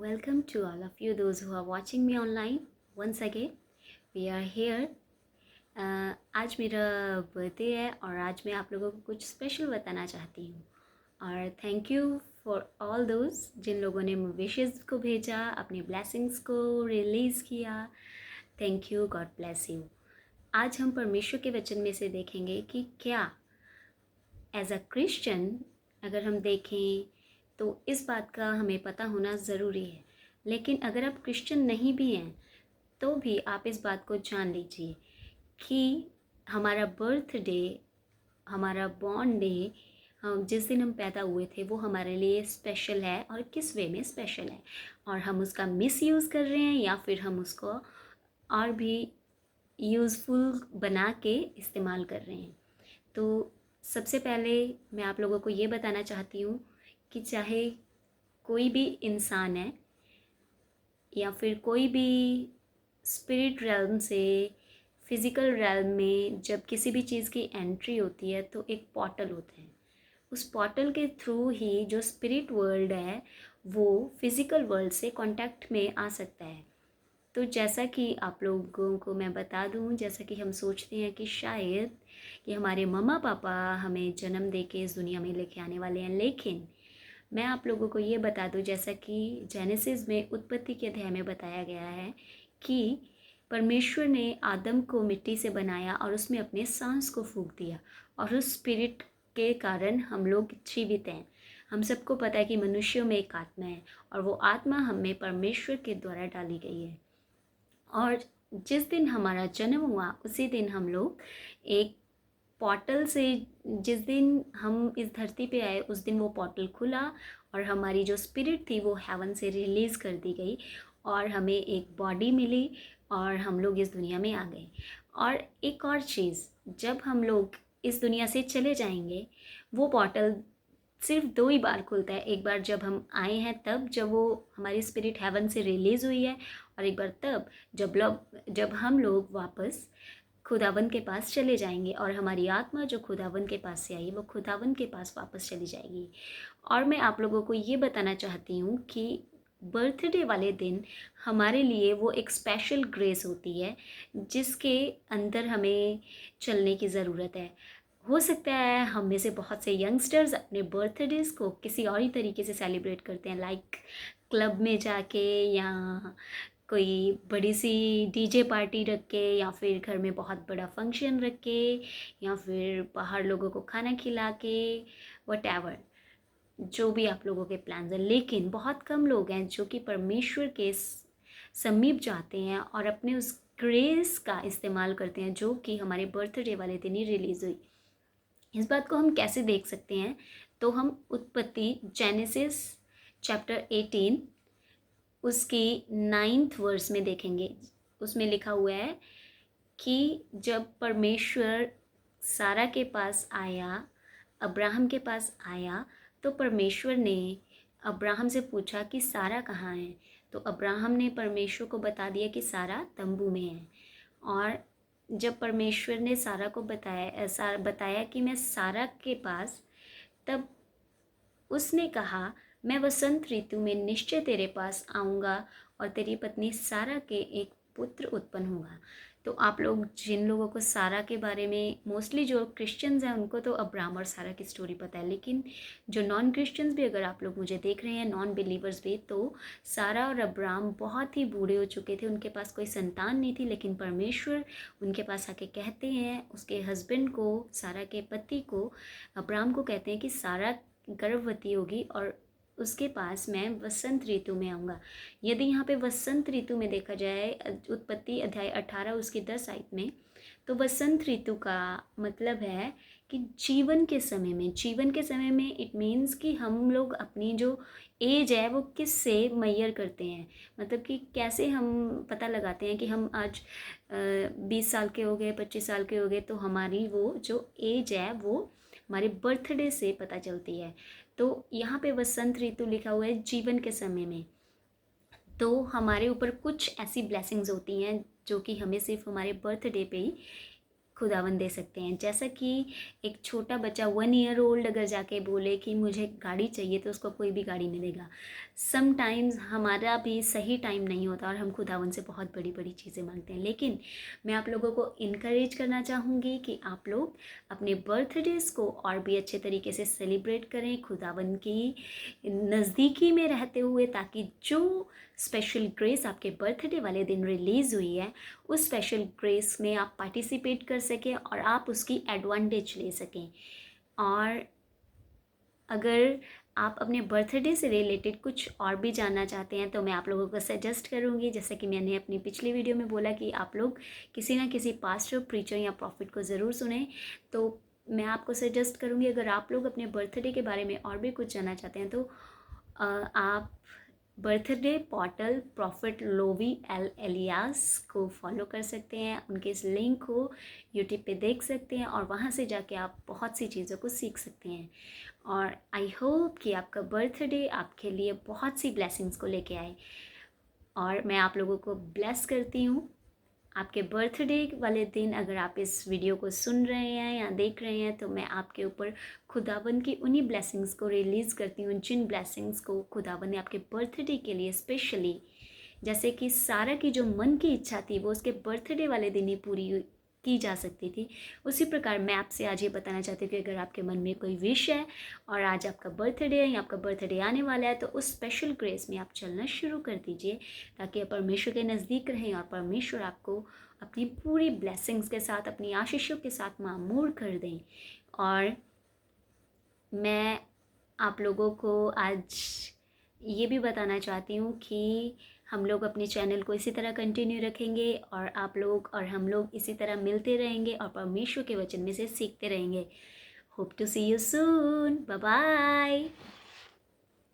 Welcome to all of you, those who are watching me online. Once again, we are here. आज मेरा birthday है और आज मैं आप लोगों को कुछ स्पेशल बताना चाहती हूँ और thank you for all those जिन लोगों ने विशेस को भेजा, अपने ब्लेसिंग्स को रिलीज़ किया. Thank you, God bless you. आज हम परमेश्वर के वचन में से देखेंगे कि क्या एज अ क्रिश्चियन अगर हम देखें तो इस बात का हमें पता होना ज़रूरी है. लेकिन अगर आप क्रिश्चियन नहीं भी हैं तो भी आप इस बात को जान लीजिए कि हमारा बर्थडे, हमारा बॉर्न डे, हम जिस दिन हम पैदा हुए थे वो हमारे लिए स्पेशल है. और किस वे में स्पेशल है और हम उसका मिसयूज़ कर रहे हैं या फिर हम उसको और भी यूज़फुल बना के इस्तेमाल कर रहे हैं. तो सबसे पहले मैं आप लोगों को ये बताना चाहती हूँ कि चाहे कोई भी इंसान है या फिर कोई भी स्पिरिट रेल्म से फिज़िकल रेल्म में जब किसी भी चीज़ की एंट्री होती है तो एक पोर्टल होता है. उस पोर्टल के थ्रू ही जो स्पिरिट वर्ल्ड है वो फिज़िकल वर्ल्ड से कांटेक्ट में आ सकता है. तो जैसा कि आप लोगों को मैं बता दूं, जैसा कि हम सोचते हैं कि शायद कि हमारे मम्मा पापा हमें जन्म दे के इस दुनिया में लेके आने वाले हैं, लेकिन मैं आप लोगों को ये बता दूं जैसा कि जेनेसिस में उत्पत्ति के अध्याय में बताया गया है कि परमेश्वर ने आदम को मिट्टी से बनाया और उसमें अपने सांस को फूंक दिया और उस स्पिरिट के कारण हम लोग जीवित हैं. हम सबको पता है कि मनुष्यों में एक आत्मा है और वो आत्मा हमें परमेश्वर के द्वारा डाली गई है. और जिस दिन हमारा जन्म हुआ उसी दिन हम लोग एक पोर्टल से, जिस दिन हम इस धरती पे आए उस दिन वो पोर्टल खुला और हमारी जो स्पिरिट थी वो हेवन से रिलीज़ कर दी गई और हमें एक बॉडी मिली और हम लोग इस दुनिया में आ गए. और एक और चीज़, जब हम लोग इस दुनिया से चले जाएंगे वो पोर्टल सिर्फ 2 ही बार खुलता है. एक बार जब हम आए हैं तब, जब वो हमारी स्पिरिट हेवन से रिलीज़ हुई है, और एक बार तब जब हम लोग वापस खुदावन के पास चले जाएंगे और हमारी आत्मा जो खुदावन के पास से आई वो खुदावन के पास वापस चली जाएगी. और मैं आप लोगों को ये बताना चाहती हूँ कि बर्थडे वाले दिन हमारे लिए वो एक स्पेशल ग्रेस होती है जिसके अंदर हमें चलने की ज़रूरत है. हो सकता है हम में से बहुत से यंगस्टर्स अपने बर्थडेज को किसी और ही तरीके से सेलिब्रेट करते हैं, लाइक क्लब में जाके या कोई बड़ी सी डीजे पार्टी रख के या फिर घर में बहुत बड़ा फंक्शन रख के या फिर बाहर लोगों को खाना खिला के, वट जो भी आप लोगों के प्लान्स हैं. लेकिन बहुत कम लोग हैं जो कि परमेश्वर के समीप जाते हैं और अपने उस ग्रेस का इस्तेमाल करते हैं जो कि हमारे बर्थडे वाले दिन ही रिलीज़ हुई. इस बात को हम कैसे देख सकते हैं? तो हम उत्पत्ति जेनेसिस चैप्टर 18 उसकी 9th वर्स में देखेंगे. उसमें लिखा हुआ है कि जब परमेश्वर सारा के पास आया, अब्राहम के पास आया, तो परमेश्वर ने अब्राहम से पूछा कि सारा कहाँ है. तो अब्राहम ने परमेश्वर को बता दिया कि सारा तंबू में है. और जब परमेश्वर ने सारा को बताया कि मैं सारा के पास, तब उसने कहा मैं वसंत ऋतु में निश्चय तेरे पास आऊँगा और तेरी पत्नी सारा के एक पुत्र उत्पन्न होगा. तो आप लोग जिन लोगों को सारा के बारे में, मोस्टली जो क्रिश्चियंस हैं उनको तो अब्राहम और सारा की स्टोरी पता है, लेकिन जो नॉन क्रिश्चियंस भी, अगर आप लोग मुझे देख रहे हैं, नॉन बिलीवर्स भी, तो सारा और अब्राहम बहुत ही बूढ़े हो चुके थे. उनके पास कोई संतान नहीं थी, लेकिन परमेश्वर उनके पास आके कहते हैं, उसके हस्बैंड को, सारा के पति को, अब्राहम को कहते हैं कि सारा गर्भवती होगी और उसके पास मैं वसंत ऋतु में आऊँगा. यदि यहाँ पे वसंत ऋतु में देखा जाए, उत्पत्ति अध्याय 18 उसकी 10 आयत में, तो वसंत ऋतु का मतलब है कि जीवन के समय में इट मीन्स कि हम लोग अपनी जो एज है वो किस से मैयर करते हैं. मतलब कि कैसे हम पता लगाते हैं कि हम आज 20 साल के हो गए, 25 साल के हो गए, तो हमारी वो जो एज है वो हमारे बर्थडे से पता चलती है. तो यहाँ पे वसंत ऋतु लिखा हुआ है जीवन के समय में. तो हमारे ऊपर कुछ ऐसी ब्लेसिंग्स होती हैं जो कि हमें सिर्फ हमारे बर्थडे पे ही खुदावन दे सकते हैं। जैसा कि एक छोटा बच्चा 1 ईयर ओल्ड अगर जाके बोले कि मुझे गाड़ी चाहिए, तो उसको कोई भी गाड़ी नहीं देगा। समटाइम्स हमारा भी सही टाइम नहीं होता और हम खुदावन से बहुत बड़ी बड़ी चीज़ें मांगते हैं। लेकिन मैं आप लोगों को इनकरेज करना चाहूँगी कि आप लोग अपने बर्थडेज़ को और भी अच्छे तरीके से सेलिब्रेट करें खुदावन की नज़दीकी में रहते हुए, ताकि जो स्पेशल ग्रेस आपके बर्थडे वाले दिन रिलीज़ हुई है, उस स्पेशल ग्रेस में आप पार्टिसिपेट कर सकें और आप उसकी एडवांटेज ले सकें। और अगर आप अपने बर्थडे से रिलेटेड कुछ और भी जानना चाहते हैं, तो मैं आप लोगों को सजेस्ट करूंगी, जैसे कि मैंने अपनी पिछली वीडियो में बोला, कि आप लोग किसी ना किसी पास्टर, प्रीचर या प्रॉफिट को ज़रूर सुने। तो मैं आपको सजेस्ट करूंगी, अगर आप लोग अपने बर्थडे के बारे में और भी कुछ जानना चाहते हैं, तो आप बर्थडे पोर्टल प्रॉफिट लोवी एल एलियास को फॉलो कर सकते हैं। उनके इस लिंक को यूट्यूब पे देख सकते हैं और वहाँ से जाके आप बहुत सी चीज़ों को सीख सकते हैं। और आई होप कि आपका बर्थडे आपके लिए बहुत सी ब्लेसिंग्स को लेके आए। और मैं आप लोगों को ब्लेस करती हूँ। आपके बर्थडे वाले दिन अगर आप इस वीडियो को सुन रहे हैं या देख रहे हैं, तो मैं आपके ऊपर खुदावन की उन्हीं ब्लेसिंग्स को रिलीज़ करती हूँ, जिन ब्लेसिंग्स को खुदावन ने आपके बर्थडे के लिए स्पेशली, जैसे कि सारा की जो मन की इच्छा थी वो उसके बर्थडे वाले दिन ही पूरी की जा सकती थी, उसी प्रकार मैं आपसे आज ये बताना चाहती हूँ कि अगर आपके मन में कोई विश है और आज आपका बर्थडे है या आपका बर्थडे आने वाला है, तो उस स्पेशल ग्रेस में आप चलना शुरू कर दीजिए, ताकि आप परमेश्वर के नज़दीक रहें और परमेश्वर आपको अपनी पूरी ब्लेसिंग्स के साथ, अपनी आशीषों के साथ मामूर कर दें। और मैं आप लोगों को आज ये भी बताना चाहती हूँ कि हम लोग अपने चैनल को इसी तरह कंटिन्यू रखेंगे और आप लोग और हम लोग इसी तरह मिलते रहेंगे और परमेश्वर के वचन में से सीखते रहेंगे। Hope to see you soon. Bye bye.